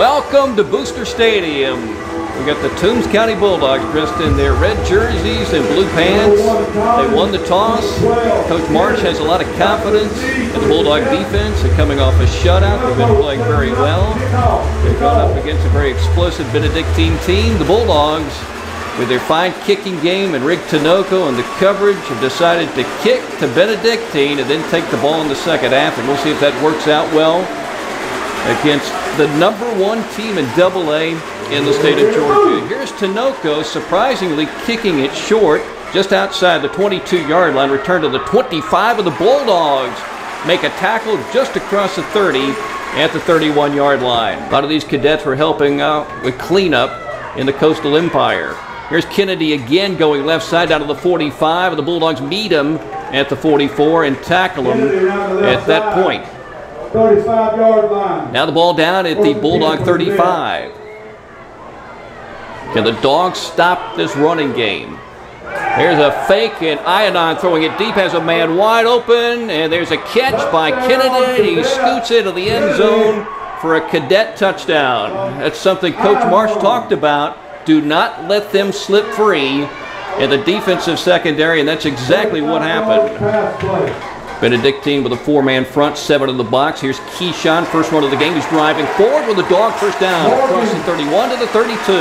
Welcome to Booster Stadium. We got the Toombs County Bulldogs dressed in their red jerseys and blue pants. They won the toss. Coach Marsh has a lot of confidence in the Bulldog defense. They're coming off a shutout. They've been playing very well. They're going up against a very explosive Benedictine team. The Bulldogs, with their fine kicking game and Rick Tinoco and the coverage, have decided to kick to Benedictine and then take the ball in the second half. And we'll see if that works out well against the #1 team in AA in the state of Georgia. Here's Tinoco surprisingly kicking it short, just outside the 22-yard line. Return to the 25 of the Bulldogs. Make a tackle just across the 30 at the 31-yard line. A lot of these cadets were helping out with cleanup in the Coastal Empire. Here's Kennedy again going left side down to the 45. The Bulldogs meet him at the 44 and tackle him at that point. 35-yard line. Now the ball down at the Bulldog 35. Can the Dogs stop this running game? There's a fake, and Iodine throwing it deep, has a man wide open, and there's a catch by Kennedy. He scoots into the end zone for a cadet touchdown. That's something Coach Marsh talked about. Do not let them slip free in the defensive secondary, and that's exactly what happened. Benedictine with a 4-man front, 7 in the box. Here's Keyshawn, first run of the game. He's driving forward with a dog first down. Across the 31 to the 32.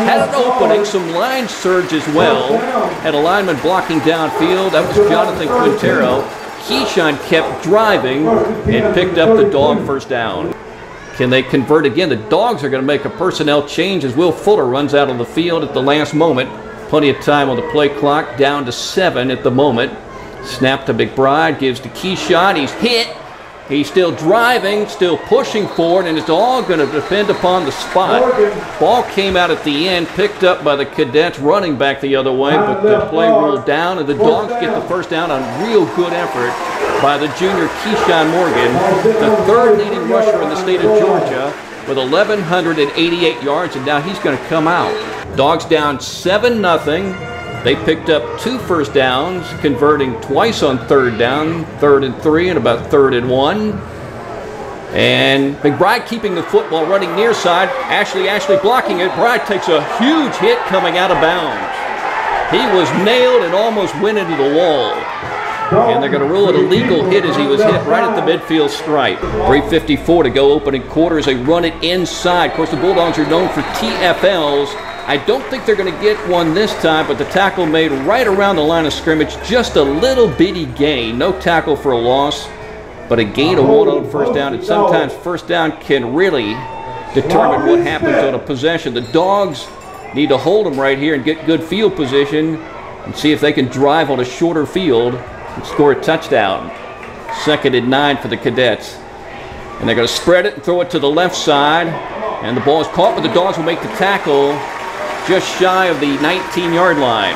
Had an opening, some line surge as well. Had a lineman blocking downfield. That was Jonathan Quintero. Keyshawn kept driving and picked up the dog first down. Can they convert again? The Dogs are going to make a personnel change as Will Fuller runs out on the field at the last moment. Plenty of time on the play clock, down to 7 at the moment. Snap to McBride, gives to Keyshawn. He's hit. He's still driving, still pushing forward, and it's all going to depend upon the spot. Ball came out at the end, picked up by the cadets running back the other way, but the play rolled down, and the Dogs get the first down on real good effort by the junior Keyshawn Morgan, the 3rd leading rusher in the state of Georgia, with 1,188 yards, and now he's going to come out. Dogs down 7-0. They picked up 2 first downs, converting twice on 3rd down, 3rd and 3 and about 3rd and 1. And McBride keeping the football, running near side. Ashley blocking it. McBride takes a huge hit coming out of bounds. He was nailed and almost went into the wall. And they're going to rule it a legal hit as he was hit right at the midfield stripe. 3:54 to go opening quarter as they run it inside. Of course, the Bulldogs are known for TFLs. I don't think they're going to get one this time, but the tackle made right around the line of scrimmage. Just a little bitty gain. No tackle for a loss, but a gain of 1 on first down. And sometimes first down can really determine what happens on a possession. The Dogs need to hold them right here and get good field position and see if they can drive on a shorter field and score a touchdown. 2nd and 9 for the cadets. And they're going to spread it and throw it to the left side. And the ball is caught, but the Dogs will make the tackle just shy of the 19-yard line.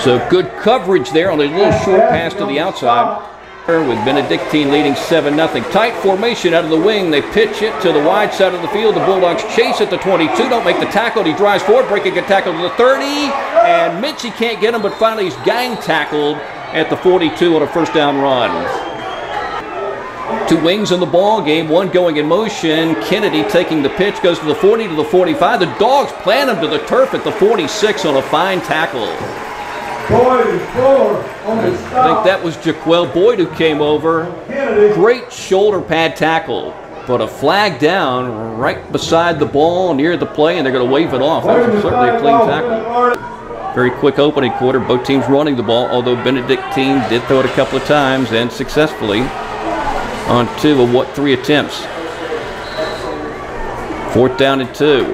So good coverage there on a little short pass to the outside. With Benedictine leading 7-0. Tight formation out of the wing. They pitch it to the wide side of the field. The Bulldogs chase at the 22. Don't make the tackle. He drives forward, breaking a tackle to the 30. And Mitchie can't get him, but finally he's gang tackled at the 42 on a first down run. 2 wings in the ball game, 1 going in motion. Kennedy taking the pitch, goes to the 40 to the 45. The Dogs plant him to the turf at the 46 on a fine tackle. I think that was Jaquel Boyd who came over. Great shoulder pad tackle, but a flag down right beside the ball near the play, and they're going to wave it off. That was certainly a clean tackle. Very quick opening quarter. Both teams running the ball, although Benedictine did throw it a couple of times and successfully on 2 of 3 attempts. 4th down and 2.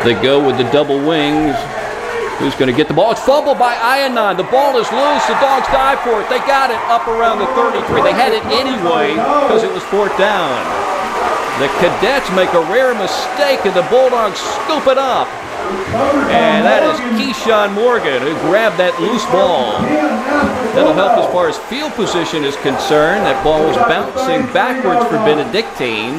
They go with the double wings. Who's going to get the ball? It's fumbled by Iodine. The ball is loose. The Dogs dive for it. They got it up around the 33. They had it anyway because it was 4th down. The cadets make a rare mistake, and the Bulldogs scoop it up. And that is Keyshawn Morgan who grabbed that loose ball. That'll help as far as field position is concerned. That ball was bouncing backwards for Benedictine.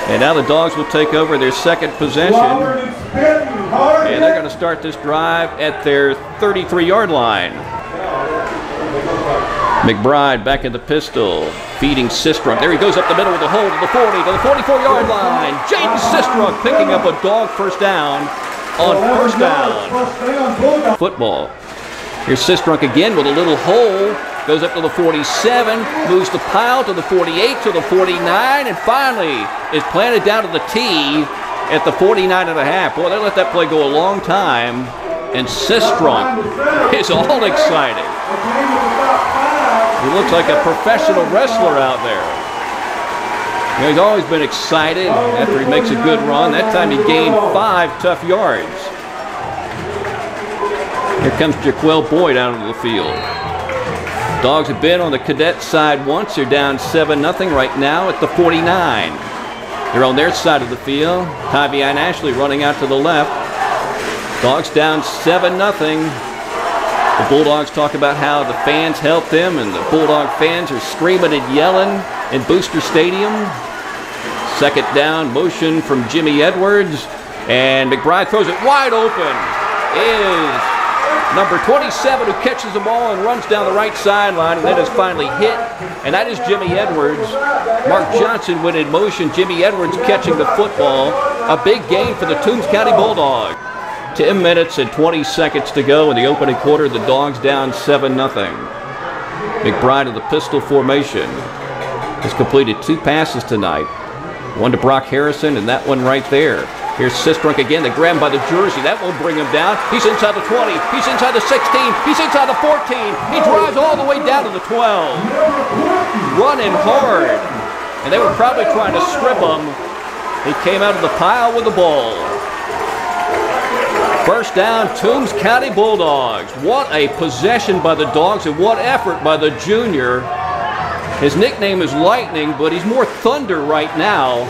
And now the Dogs will take over their 2nd possession. And they're going to start this drive at their 33-yard line. McBride back in the pistol, feeding Sistrunk. There he goes up the middle with the hold to the 40, to the 44-yard line. Jaden Sistrunk picking up a dog first down on first down. Football. Here's Sistrunk again with a little hole. Goes up to the 47, moves the pile to the 48, to the 49, and finally is planted down to the tee at the 49.5. Boy, they let that play go a long time, and Sistrunk is all excited. He looks like a professional wrestler out there. You know, he's always been excited after he makes a good run. That time he gained 5 tough yards. Here comes Jaquel Boyd out of the field. Dogs have been on the cadet side once. They're down 7-0 right now at the 49. They're on their side of the field. Tavian Ashley running out to the left. Dogs down 7-0. The Bulldogs talk about how the fans helped them, and the Bulldog fans are screaming and yelling in Booster Stadium. Second down motion from Jimmy Edwards, and McBride throws it wide open. Is number 27 who catches the ball and runs down the right sideline and then is finally hit, and that is Jimmy Edwards. Mark Johnson went in motion. Jimmy Edwards catching the football. A big game for the Toombs County Bulldogs. 10 minutes and 20 seconds to go in the opening quarter. The Dogs down 7-0. McBride of the pistol formation has completed 2 passes tonight. One to Brock Harrison and that one right there. Here's Sistrunk again. They grab him by the jersey. That won't bring him down. He's inside the 20. He's inside the 16. He's inside the 14. He drives all the way down to the 12. Running hard. And they were probably trying to strip him. He came out of the pile with the ball. First down, Toombs County Bulldogs. What a possession by the Dogs, and what effort by the junior. His nickname is Lightning, but he's more Thunder right now.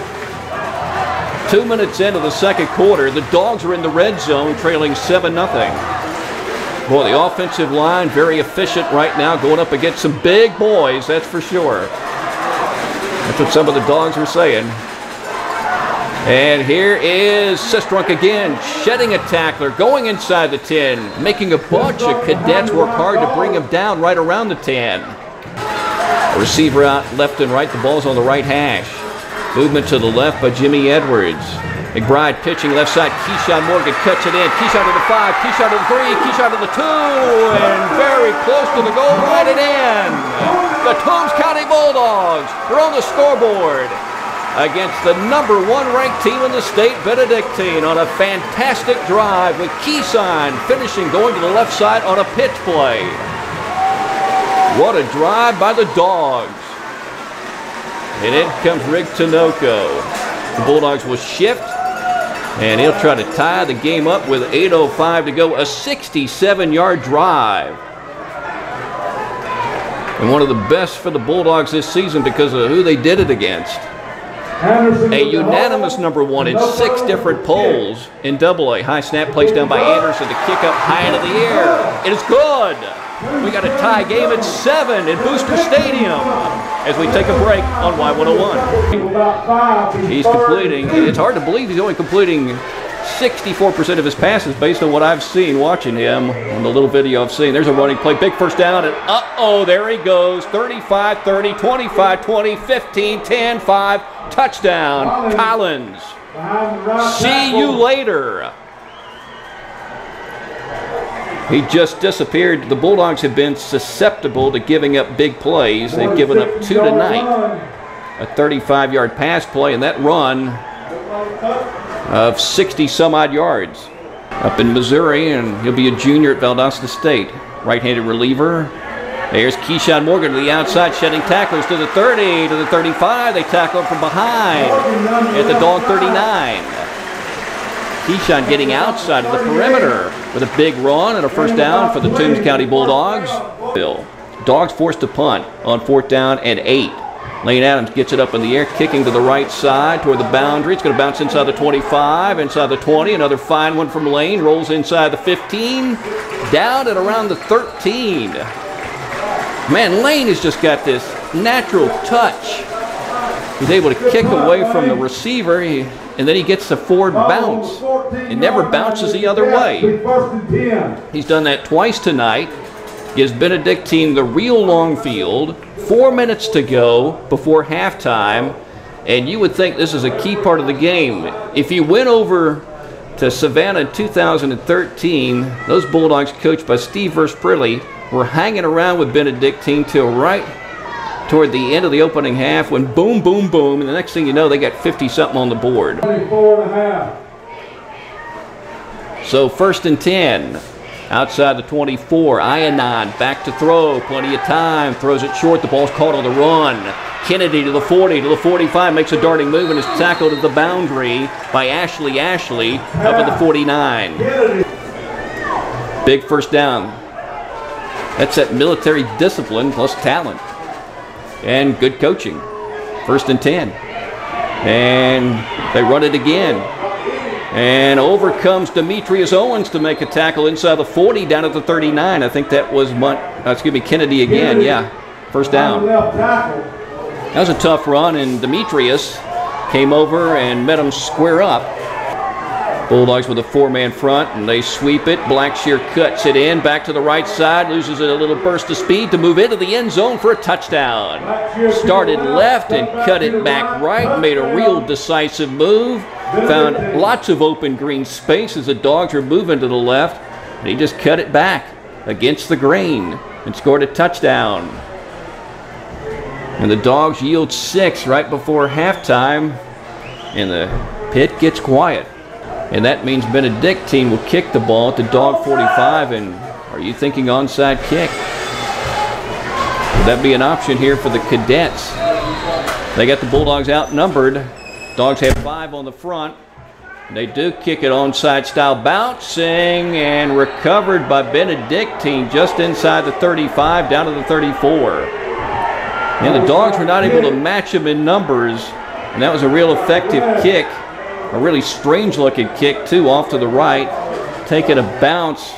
2 minutes into the second quarter, the Dogs are in the red zone, trailing 7-0. Boy, the offensive line very efficient right now, going up against some big boys, that's for sure. That's what some of the Dogs are saying. And here is Sistrunk again, shedding a tackler, going inside the 10, making a bunch of cadets work hard to bring him down right around the 10. A receiver out left and right, the ball's on the right hash. Movement to the left by Jimmy Edwards. McBride pitching left side, Keyshawn Morgan cuts it in, Keyshawn to the 5, Keyshawn to the 3, Keyshawn to the 2, and very close to the goal line and in. The Toombs County Bulldogs are on the scoreboard against the #1 ranked team in the state, Benedictine, on a fantastic drive with Keyshawn finishing going to the left side on a pitch play. What a drive by the Dogs. And in comes Rick Tinoco. The Bulldogs will shift, and he'll try to tie the game up with 8:05 to go. A 67-yard drive. And one of the best for the Bulldogs this season because of who they did it against. A unanimous #1 in 6 different polls in AA. High snap placed down by Anderson to kick up high into the air. It is good. We got a tie game at 7 in Booster Stadium as we take a break on Y101. He's completing, it's hard to believe he's only completing 64% of his passes based on what I've seen watching him on the little video I've seen. There's a running play, big first down, and uh-oh, there he goes. 35-30, 25-20, 15-10, 5, touchdown, Collins. See you later. He just disappeared. The Bulldogs have been susceptible to giving up big plays. They've given up 2 tonight. A 35-yard pass play, and that run of 60-some-odd yards up in Missouri, and he'll be a junior at Valdosta State. Right-handed reliever. There's Keyshawn Morgan to the outside, shedding tacklers to the 30, to the 35. They tackle him from behind at the Dog 39. Keyshawn getting outside of the perimeter with a big run and a first down for the Toombs County Bulldogs. Dogs forced to punt on 4th down and 8. Lane Adams gets it up in the air, kicking to the right side toward the boundary. It's going to bounce inside the 25, inside the 20. Another fine one from Lane. Rolls inside the 15, down at around the 13. Man, Lane has just got this natural touch. He's able to kick away from the receiver, and then he gets the forward bounce. It never bounces the other way. He's done that twice tonight. gives Benedictine the real long field. 4 minutes to go before halftime, and you would think this is a key part of the game. If you went over to Savannah in 2013, those Bulldogs coached by Steve Versprilli were hanging around with Benedictine till right toward the end of the opening half when boom, boom, boom, and the next thing you know, they got 50-something on the board. 24.5. So 1st and 10. Outside the 24, Ionon back to throw, plenty of time, throws it short, the ball's caught on the run. Kennedy to the 40, to the 45, makes a darting move and is tackled at the boundary by Ashley up at the 49. Big first down. That's that military discipline plus talent and good coaching. 1st and 10. And they run it again. And over comes Demetrius Owens to make a tackle inside the 40 down at the 39. I think that was Kennedy again. Yeah, first down. That was a tough run, and Demetrius came over and met him square up. Bulldogs with a 4-man front, and they sweep it. Blackshear cuts it in, back to the right side, loses a little burst of speed to move into the end zone for a touchdown. Started left and cut it back right, made a real decisive move. Found lots of open green space as the Dogs were moving to the left, and he just cut it back against the grain and scored a touchdown. And the Dogs yield 6 right before halftime, and the pit gets quiet. And that means Benedictine will kick the ball at the Dog 45, and are you thinking onside kick? Would that be an option here for the Cadets? They got the Bulldogs outnumbered. Dogs have 5 on the front. They do kick it onside style, bouncing and recovered by Benedictine just inside the 35 down to the 34. And the Dogs were not able to match them in numbers, and that was a real effective kick. A really strange looking kick too, off to the right, taking a bounce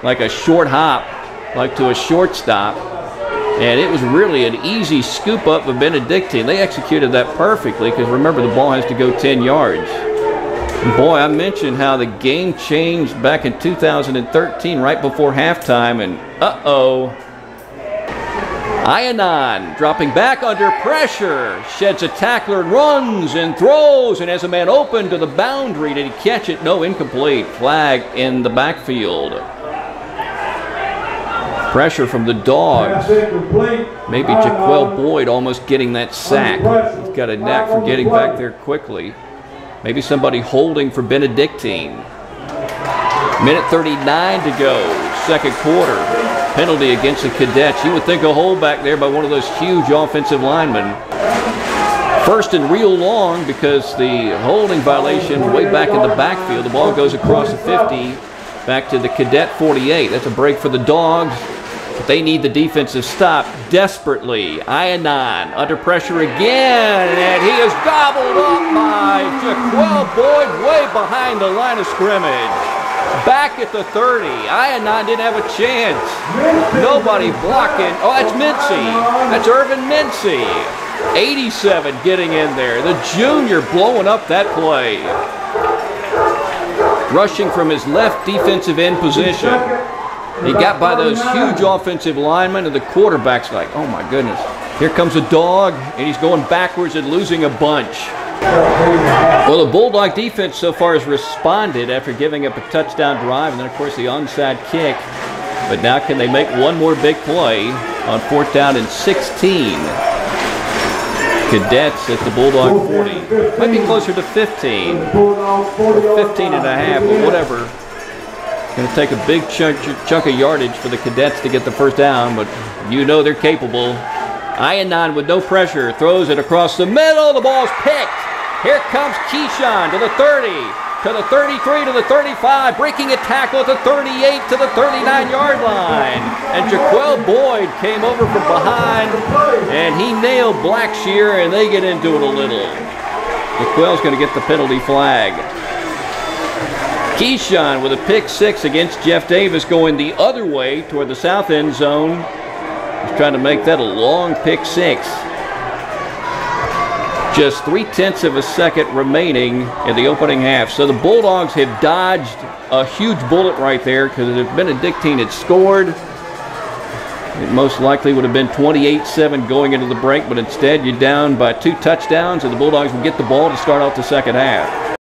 like a short hop, like to a shortstop. And it was really an easy scoop up of Benedictine. They executed that perfectly because remember the ball has to go 10 yards. And boy, I mentioned how the game changed back in 2013 right before halftime, and Ionon dropping back under pressure, sheds a tackler and runs and throws and has a man open to the boundary. Did he catch it? No, incomplete. Flag in the backfield. Pressure from the Dogs. Maybe Jaquel Boyd almost getting that sack. He's got a knack for getting back there quickly. Maybe somebody holding for Benedictine. Minute 39 to go, second quarter. Penalty against the Cadets. You would think a hold back there by one of those huge offensive linemen. First and real long because the holding violation way back in the backfield. The ball goes across the 50 back to the Cadet 48. That's a break for the Dogs. But they need the defensive stop desperately. Ionon under pressure again, and he is gobbled up by Jaquel Boyd way behind the line of scrimmage. Back at the 30. Ionon didn't have a chance. Nobody blocking. Oh, that's Mincy. That's Irvin Mincy. 87 getting in there. The junior blowing up that play. Rushing from his left defensive end position. He got by those huge offensive linemen, and the quarterback's like, oh my goodness. Here comes a Dog, and he's going backwards and losing a bunch. Well, the Bulldog defense so far has responded after giving up a touchdown drive, and then, of course, the onside kick. But now can they make one more big play on 4th down and 16? Cadets at the Bulldog 40. Might be closer to 15. Or 15 and a half, but whatever. Going to take a big chunk of yardage for the Cadets to get the first down, but you know they're capable. Ionon with no pressure throws it across the middle. The ball's picked. Here comes Keyshawn to the 30, to the 33, to the 35, breaking a tackle at the 38 to the 39-yard line. And Jaquel Boyd came over from behind, and he nailed Blackshear, and they get into it a little. Jaquel's going to get the penalty flag. Keyshawn with a pick 6 against Jeff Davis going the other way toward the south end zone. He's trying to make that a long pick 6. Just 0.3 of a second remaining in the opening half. So the Bulldogs have dodged a huge bullet right there because if Benedictine had scored, It most likely would have been 28-7 going into the break, but instead you're down by 2 touchdowns, and the Bulldogs will get the ball to start off the second half.